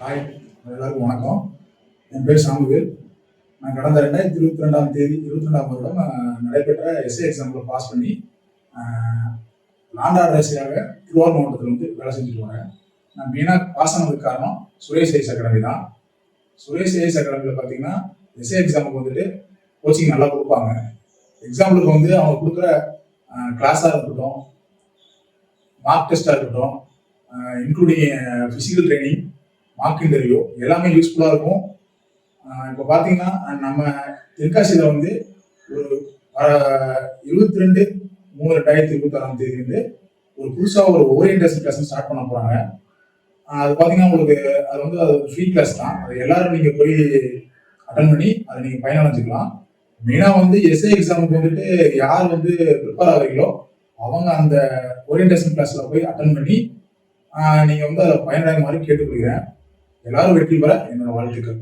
Hi, எல்லாருக்கும் வணக்கம். என் பேர் சாமுவேல். நான் கடந்த 2022ஆம் வருடம் நடைபெற்ற எஸ்ஏ எக்ஸாமில் பாஸ் பண்ணி லாண்ட் ஆர்டர் எஸ்ஐயாக திருவாரூர் மாவட்டத்தில் வந்து வேலை செஞ்சுட்டு வரேன். நான் மெயினாக பாஸ் ஆனதுக்கு காரணம் சுரேஷ் ஐஸ் அகாடமி தான். சுரேஷ் ஐஸ் அகாடமியில் பார்த்தீங்கன்னா எஸ்ஏ எக்ஸாமுக்கு வந்துட்டு கோச்சிங் நல்லா கொடுப்பாங்க. எக்ஸாம்பிளுக்கு வந்து அவங்க கொடுக்குற கிளாஸாக இருக்கட்டும், மார்க் டெஸ்ட்டாக இருக்கட்டும், including physical training, mark interview எல்லாமே யூஸ்ஃபுல்லாக இருக்கும். இப்போ பார்த்தீங்கன்னா நம்ம தென்காசியில் வந்து ஒரு 22/3/2026 வந்து ஒரு புதுசாக ஒரு ஓரியன்டேஷன் கிளாஸ் ஸ்டார்ட் பண்ண போகிறாங்க. அது பார்த்தீங்கன்னா உங்களுக்கு அது ஃப்ரீ கிளாஸ் தான். அது எல்லாரும் நீங்கள் போய் அட்டன் பண்ணி அதை நீங்கள் பயனடைஞ்சிக்கலாம். மெயினாக வந்து எஸ்ஏ எக்ஸாமுக்கு வந்துட்டு யார் வந்து ப்ரிப்பேர் ஆகிறீங்களோ அவங்க அந்த ஓரியன்டேஷன் கிளாஸில் போய் அட்டன் பண்ணி நீங்கள் வந்து அதை பயனடைய மாதிரி கேட்டுக்கொள்கிறேன். எல்லாரும் வெற்றி பெற என்னோட வாழ்த்துக்கள்.